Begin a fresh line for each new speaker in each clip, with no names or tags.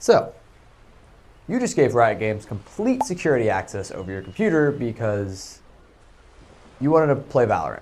So, you just gave Riot Games complete security access over your computer because you wanted to play Valorant.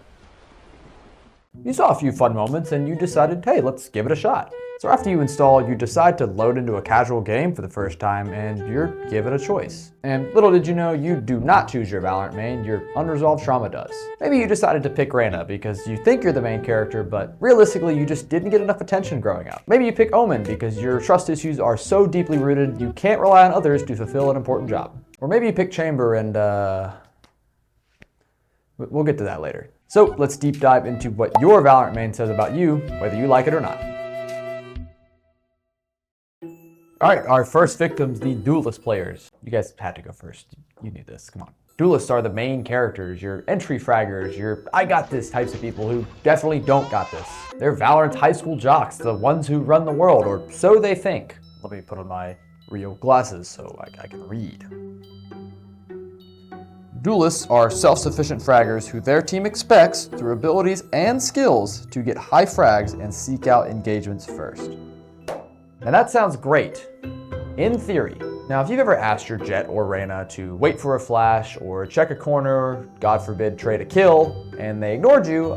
You saw a few fun moments and you decided, hey, let's give it a shot. So after you install, you decide to load into a casual game for the first time and you're given a choice. And little did you know, you do not choose your Valorant main, your unresolved trauma does. Maybe you decided to pick Reyna because you think you're the main character, but realistically you just didn't get enough attention growing up. Maybe you pick Omen because your trust issues are so deeply rooted you can't rely on others to fulfill an important job. Or maybe you pick Chamber and we'll get to that later. So let's deep dive into what your Valorant main says about you, whether you like it or not. All right, our first victims, the Duelist players. You guys had to go first. You knew this, come on. Duelists are the main characters, your entry fraggers, your I got this types of people who definitely don't got this. They're Valorant's high school jocks, the ones who run the world, or so they think. Let me put on my real glasses so I can read. Duelists are self-sufficient fraggers who their team expects, through abilities and skills, to get high frags and seek out engagements first. Now that sounds great, in theory. Now if you've ever asked your Jett or Reyna to wait for a flash or check a corner, God forbid trade a kill, and they ignored you,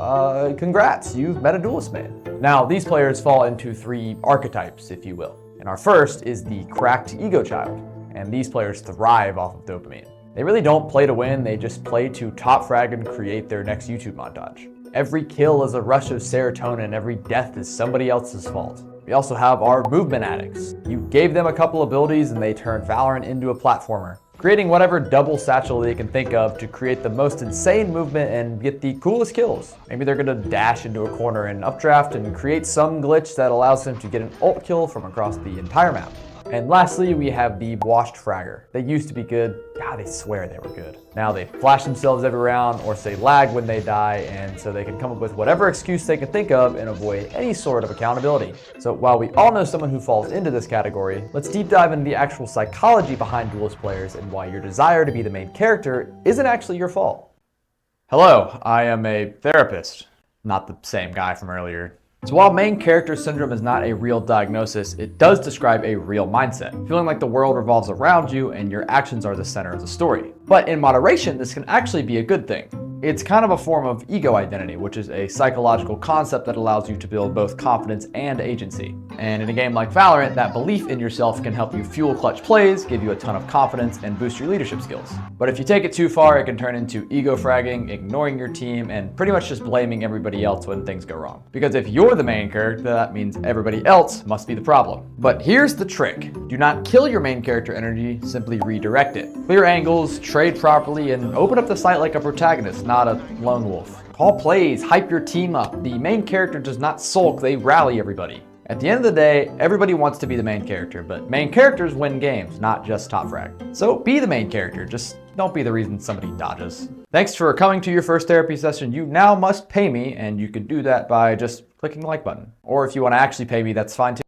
congrats, you've met a Duelist main. Now these players fall into three archetypes, if you will. And our first is the cracked ego child, and these players thrive off of dopamine. They really don't play to win, they just play to top frag and create their next YouTube montage. Every kill is a rush of serotonin, every death is somebody else's fault. We also have our movement addicts. You gave them a couple abilities and they turned Valorant into a platformer, creating whatever double satchel they can think of to create the most insane movement and get the coolest kills. Maybe they're gonna dash into a corner in updraft and create some glitch that allows them to get an ult kill from across the entire map. And lastly, we have the washed fragger. They used to be good. God, they swear they were good. Now they flash themselves every round or say lag when they die, and so they can come up with whatever excuse they can think of and avoid any sort of accountability. So while we all know someone who falls into this category, let's deep dive into the actual psychology behind Duelist players and why your desire to be the main character isn't actually your fault. Hello, I am a therapist. Not the same guy from earlier. So while main character syndrome is not a real diagnosis, it does describe a real mindset, feeling like the world revolves around you and your actions are the center of the story. But in moderation, this can actually be a good thing. It's kind of a form of ego identity, which is a psychological concept that allows you to build both confidence and agency. And in a game like Valorant, that belief in yourself can help you fuel clutch plays, give you a ton of confidence, and boost your leadership skills. But if you take it too far, it can turn into ego fragging, ignoring your team, and pretty much just blaming everybody else when things go wrong. Because if you're the main character, that means everybody else must be the problem. But here's the trick. Do not kill your main character energy, simply redirect it. Clear angles, trade properly, and open up the site like a protagonist, not a lone wolf. Call plays, hype your team up. The main character does not sulk, they rally everybody. At the end of the day, everybody wants to be the main character, but main characters win games, not just top frag. So be the main character, just don't be the reason somebody dodges. Thanks for coming to your first therapy session. You now must pay me, and you can do that by just clicking the like button. Or if you want to actually pay me, that's fine too.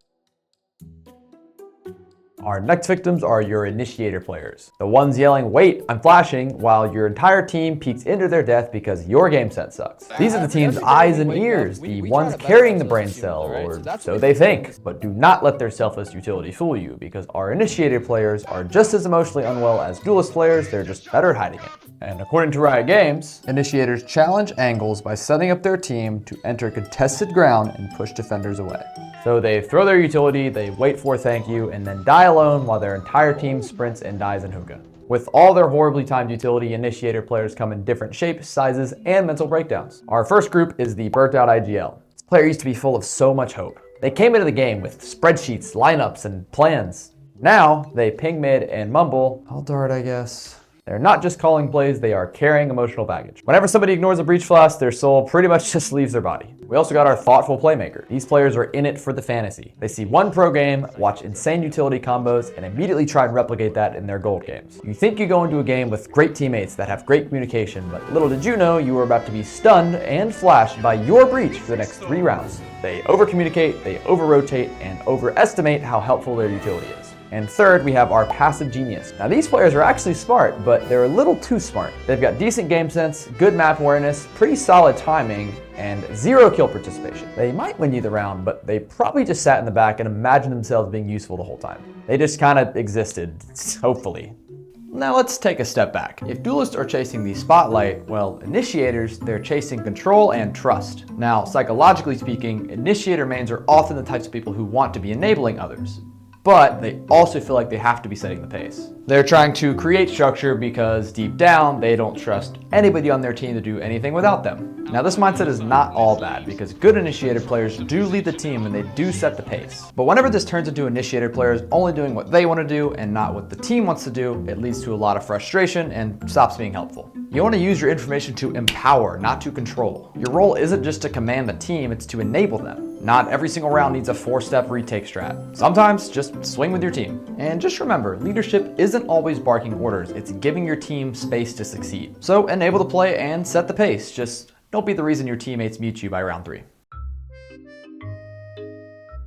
Our next victims are your Initiator players. The ones yelling, wait, I'm flashing, while your entire team peeks into their death because your game set sucks. These are the team's eyes and ears, the ones carrying the brain cell, or so they think. But do not let their selfless utility fool you, because our Initiator players are just as emotionally unwell as Duelist players, they're just better at hiding it. And according to Riot Games, Initiators challenge angles by setting up their team to enter contested ground and push defenders away. So they throw their utility, they wait for a thank you, and then die alone while their entire team sprints and dies in hookah. With all their horribly timed utility, Initiator players come in different shapes, sizes, and mental breakdowns. Our first group is the burnt out IGL. This player used to be full of so much hope. They came into the game with spreadsheets, lineups, and plans. Now, they ping mid and mumble, I'll dart I guess. They're not just calling plays, they are carrying emotional baggage. Whenever somebody ignores a breach flash, their soul pretty much just leaves their body. We also got our thoughtful playmaker. These players are in it for the fantasy. They see one pro game, watch insane utility combos, and immediately try and replicate that in their gold games. You think you go into a game with great teammates that have great communication, but little did you know you were about to be stunned and flashed by your breach for the next 3 rounds. They over-communicate, they over-rotate, and overestimate how helpful their utility is. And third, we have our passive genius. Now these players are actually smart, but they're a little too smart. They've got decent game sense, good map awareness, pretty solid timing, and 0 kill participation. They might win you the round, but they probably just sat in the back and imagined themselves being useful the whole time. They just kind of existed, hopefully. Now let's take a step back. If duelists are chasing the spotlight, well, initiators, they're chasing control and trust. Now, psychologically speaking, initiator mains are often the types of people who want to be enabling others, but they also feel like they have to be setting the pace. They're trying to create structure because deep down, they don't trust anybody on their team to do anything without them. Now this mindset is not all bad because good initiator players do lead the team and they do set the pace. But whenever this turns into initiator players only doing what they want to do and not what the team wants to do, it leads to a lot of frustration and stops being helpful. You want to use your information to empower, not to control. Your role isn't just to command the team, it's to enable them. Not every single round needs a 4-step retake strat. Sometimes just swing with your team. And just remember, leadership isn't always barking orders, it's giving your team space to succeed. So enable the play and set the pace, just don't be the reason your teammates mute you by round 3.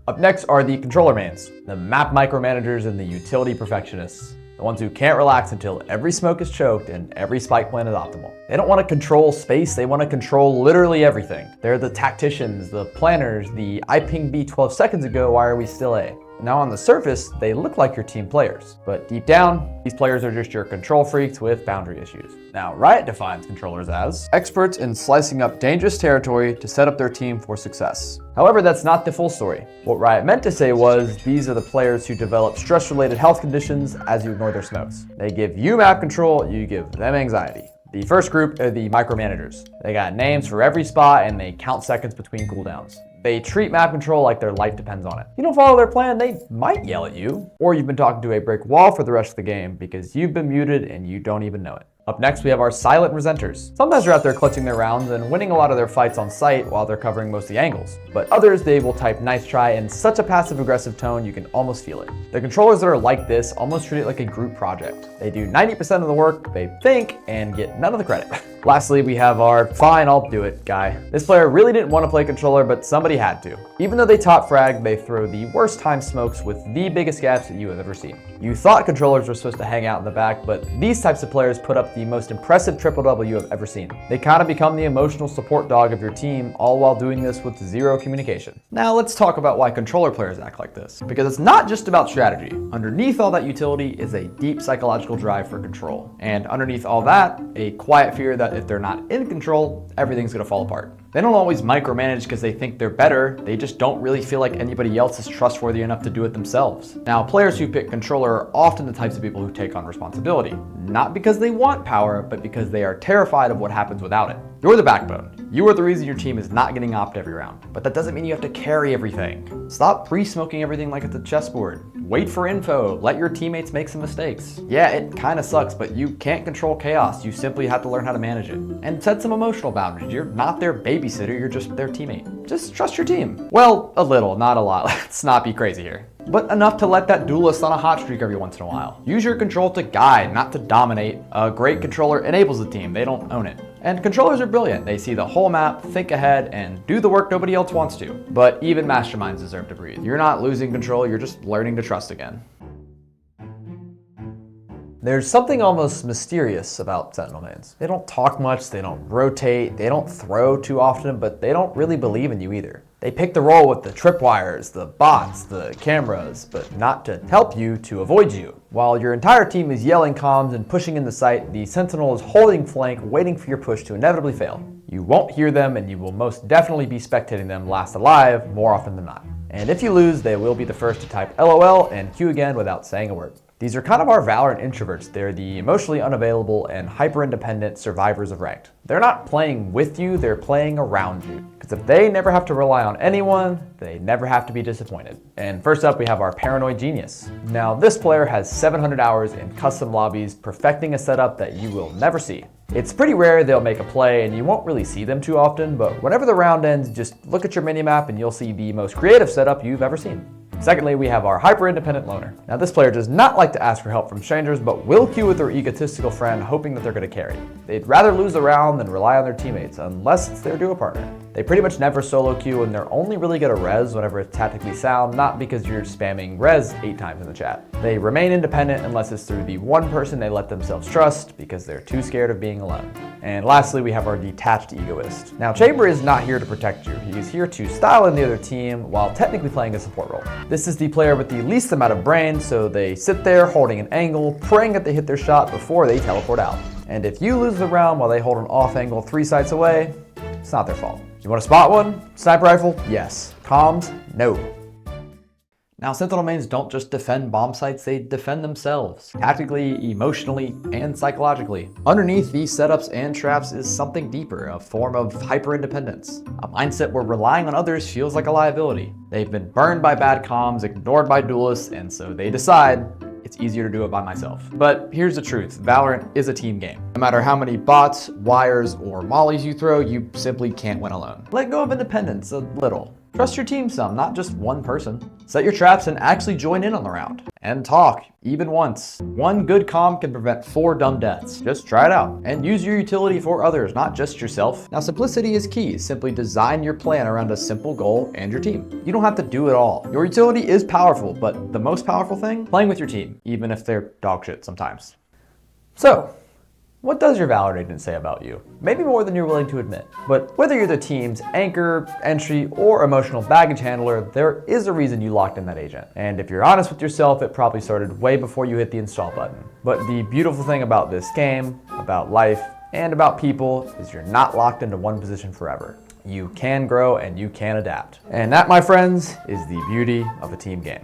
Up next are the controller mains, the map micromanagers and the utility perfectionists. The ones who can't relax until every smoke is choked and every spike plan is optimal. They don't want to control space, they want to control literally everything. They're the tacticians, the planners, the I pinged B 12 seconds ago, why are we still A? Now on the surface, they look like your team players, but deep down, these players are just your control freaks with boundary issues. Now, Riot defines controllers as experts in slicing up dangerous territory to set up their team for success. However, that's not the full story. What Riot meant to say was, these are the players who develop stress-related health conditions as you ignore their smokes. They give you map control, you give them anxiety. The first group are the micromanagers. They got names for every spot and they count seconds between cooldowns. They treat map control like their life depends on it. You don't follow their plan, they might yell at you, or you've been talking to a brick wall for the rest of the game because you've been muted and you don't even know it. Up next, we have our silent resenters. Sometimes they're out there clutching their rounds and winning a lot of their fights on sight while they're covering most of the angles. But others, they will type nice try in such a passive-aggressive tone you can almost feel it. The controllers that are like this almost treat it like a group project. They do 90% of the work, they think, and get none of the credit. Lastly, we have our fine, I'll do it guy. This player really didn't want to play controller, but somebody had to. Even though they top frag, they throw the worst time smokes with the biggest gaps that you have ever seen. You thought controllers were supposed to hang out in the back, but these types of players put up the most impressive triple double you have ever seen. They kind of become the emotional support dog of your team, all while doing this with 0 communication. Now let's talk about why controller players act like this, because it's not just about strategy. Underneath all that utility is a deep psychological drive for control. And underneath all that, a quiet fear that if they're not in control, everything's gonna fall apart. They don't always micromanage because they think they're better, they just don't really feel like anybody else is trustworthy enough to do it themselves. Now, players who pick controller are often the types of people who take on responsibility, not because they want power, but because they are terrified of what happens without it. You're the backbone. You are the reason your team is not getting opt every round, but that doesn't mean you have to carry everything. Stop pre-smoking everything like it's a chessboard. Wait for info, let your teammates make some mistakes. Yeah, it kinda sucks, but you can't control chaos, you simply have to learn how to manage it. And set some emotional boundaries. You're not their babysitter, you're just their teammate. Just trust your team. Well, a little, not a lot. Let's not be crazy here. But enough to let that duelist on a hot streak every once in a while. Use your control to guide, not to dominate. A great controller enables the team, they don't own it. And controllers are brilliant. They see the whole map, think ahead, and do the work nobody else wants to. But even masterminds deserve to breathe. You're not losing control, you're just learning to trust again. There's something almost mysterious about Sentinel mains. They don't talk much, they don't rotate, they don't throw too often, but they don't really believe in you either. They pick the role with the tripwires, the bots, the cameras, but not to help you, to avoid you. While your entire team is yelling comms and pushing in the site, the Sentinel is holding flank, waiting for your push to inevitably fail. You won't hear them, and you will most definitely be spectating them last alive more often than not. And if you lose, they will be the first to type LOL and queue again without saying a word. These are kind of our Valorant introverts. They're the emotionally unavailable and hyper-independent survivors of ranked. They're not playing with you, they're playing around you. Because if they never have to rely on anyone, they never have to be disappointed. And first up, we have our paranoid genius. Now, this player has 700 hours in custom lobbies, perfecting a setup that you will never see. It's pretty rare they'll make a play and you won't really see them too often, but whenever the round ends, just look at your minimap and you'll see the most creative setup you've ever seen. Secondly, we have our hyper-independent loner. Now this player does not like to ask for help from strangers, but will queue with their egotistical friend hoping that they're going to carry. They'd rather lose a round than rely on their teammates, unless it's their duo partner. They pretty much never solo queue, and they're only really good at res whenever it's tactically sound, not because you're spamming res 8 times in the chat. They remain independent unless it's through the one person they let themselves trust, because they're too scared of being alone. And lastly, we have our detached egoist. Now Chamber is not here to protect you. He is here to style in the other team while technically playing a support role. This is the player with the least amount of brain, so they sit there holding an angle, praying that they hit their shot before they teleport out. And if you lose the round while they hold an off angle 3 sites away, it's not their fault. You want to spot one? Sniper rifle? Yes. Comms? No. Now, Sentinel mains don't just defend bomb sites, they defend themselves, tactically, emotionally, and psychologically. Underneath these setups and traps is something deeper, a form of hyper-independence, a mindset where relying on others feels like a liability. They've been burned by bad comms, ignored by duelists, and so they decide, it's easier to do it by myself. But here's the truth, Valorant is a team game. No matter how many bots, wires, or mollies you throw, you simply can't win alone. Let go of independence a little. Trust your team some, not just one person. Set your traps and actually join in on the round. And talk, even once. One good comm can prevent 4 dumb deaths. Just try it out. And use your utility for others, not just yourself. Now, simplicity is key. Simply design your plan around a simple goal and your team. You don't have to do it all. Your utility is powerful, but the most powerful thing? Playing with your team, even if they're dog shit sometimes. So, what does your Valorant agent say about you? Maybe more than you're willing to admit. But whether you're the team's anchor, entry, or emotional baggage handler, there is a reason you locked in that agent. And if you're honest with yourself, it probably started way before you hit the install button. But the beautiful thing about this game, about life, and about people is you're not locked into one position forever. You can grow and you can adapt. And that, my friends, is the beauty of a team game.